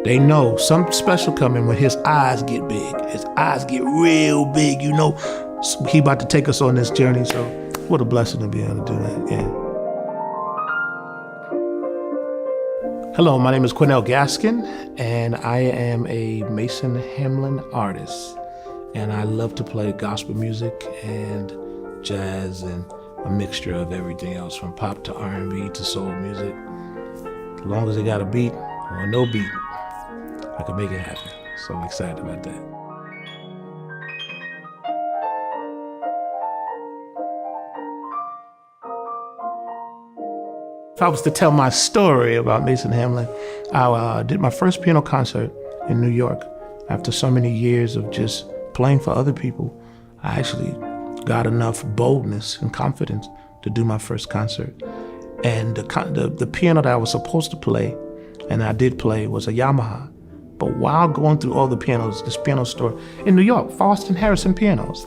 they know something special coming when his eyes get big. His eyes get real big, you know. He about to take us on this journey, so what a blessing to be able to do that, yeah. Hello, my name is Quennel Gaskin, and I am a Mason Hamlin Artist. And I love to play gospel music and jazz and a mixture of everything else, from pop to R&B to soul music. As long as it got a beat or no beat, I can make it happen. So I'm excited about that. If I was to tell my story about Mason Hamlin, I did my first piano concert in New York. After so many years of just playing for other people, I actually got enough boldness and confidence to do my first concert. And the piano that I was supposed to play, and I did play, was a Yamaha. But while going through all the pianos, this piano store in New York, Faust and Harrison Pianos,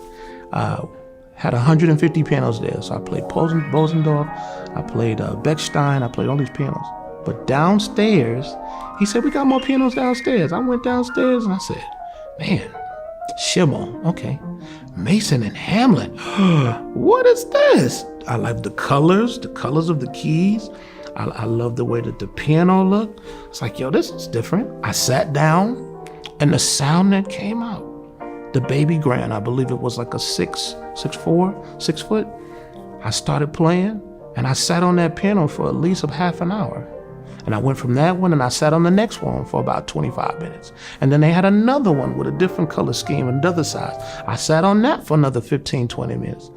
had 150 pianos there. So I played Bosendorf, I played Bechstein, I played all these pianos. But downstairs, he said, we got more pianos downstairs. I went downstairs and I said, man, Schimmel, okay. Mason and Hamlin, what is this? I like the colors of the keys. I love the way that the piano looked. It's like, yo, this is different. I sat down and the sound that came out, the baby grand, I believe it was like a 6 foot. I started playing and I sat on that piano for at least a half an hour. And I went from that one and I sat on the next one for about 25 minutes. And then they had another one with a different color scheme, another size. I sat on that for another 15, 20 minutes.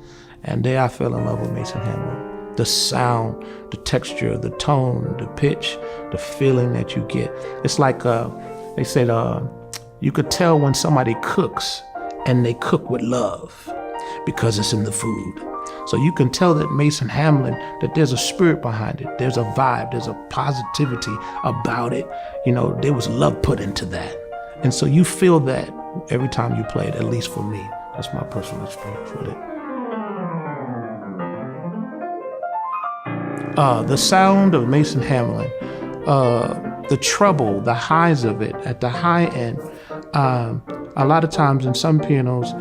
And there I fell in love with Mason Hamlin. The sound, the texture, the tone, the pitch, the feeling that you get. It's like, they said, you could tell when somebody cooks and they cook with love because it's in the food. So you can tell that Mason Hamlin, that there's a spirit behind it. There's a vibe, there's a positivity about it. You know, there was love put into that. And so you feel that every time you play it, at least for me. That's my personal experience with it. The sound of Mason Hamlin, the treble, the highs of it at the high end, a lot of times in some pianos,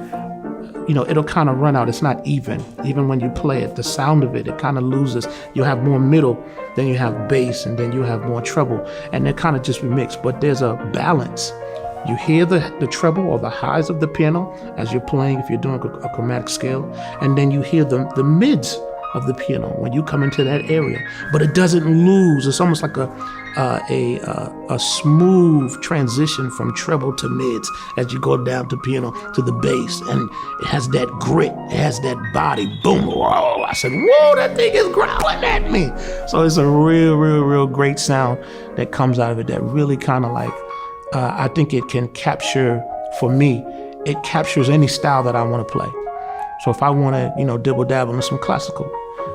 you know, it'll kind of run out. It's not even. Even when you play it, the sound of it, it kind of loses. You have more middle, then you have bass, and then you have more treble, and they're kind of just remixed. But there's a balance. You hear the treble or the highs of the piano as you're playing, if you're doing a chromatic scale, and then you hear the mids of the piano when you come into that area. But it doesn't lose. It's almost like a smooth transition from treble to mids as you go down to piano to the bass, and it has that grit, it has that body, boom, whoa. I said, whoa, that thing is growling at me. So it's a real great sound that comes out of it that really kind of like, I think it can capture, for me, it captures any style that I want to play. So if I want to, you know, dibble dabble in some classical,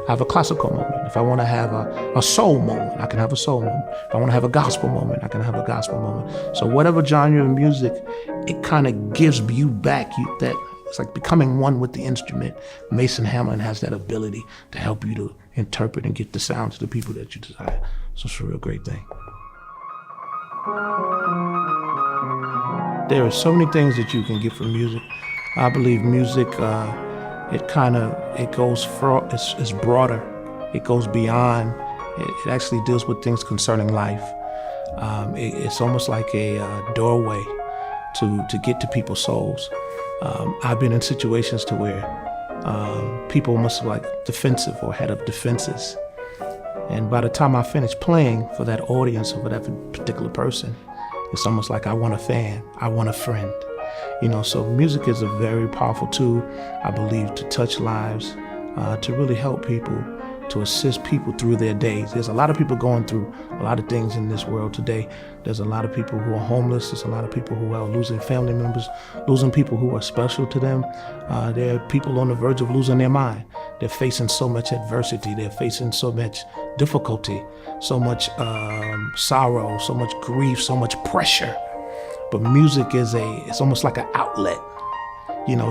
I have a classical moment. If I want to have a soul moment, I can have a soul moment. If I want to have a gospel moment, I can have a gospel moment. So whatever genre of music, it kind of gives you back that it's like becoming one with the instrument. Mason Hamlin has that ability to help you to interpret and get the sound to the people that you desire. So it's a real great thing. There are so many things that you can get from music. I believe music, it's broader. It goes beyond. It actually deals with things concerning life. It's almost like a doorway to get to people's souls. I've been in situations to where people almost like defensive or had up defenses. And by the time I finish playing for that audience or for that particular person, it's almost like I want a fan, I want a friend. You know, so music is a very powerful tool, I believe, to touch lives, to really help people, to assist people through their days. There's a lot of people going through a lot of things in this world today. There's a lot of people who are homeless. There's a lot of people who are losing family members, losing people who are special to them. There are people on the verge of losing their mind. They're facing so much adversity. They're facing so much difficulty, so much sorrow, so much grief, so much pressure. But music is it's almost like an outlet.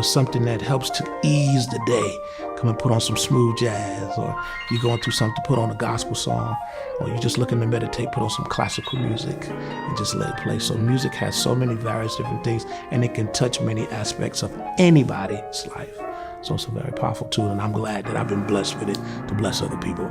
something that helps to ease the day. Come and put on some smooth jazz, or you're going through something, put on a gospel song, or you're just looking to meditate, put on some classical music and just let it play. So music has so many various different things, and it can touch many aspects of anybody's life. So it's a very powerful tool, and I'm glad that I've been blessed with it to bless other people.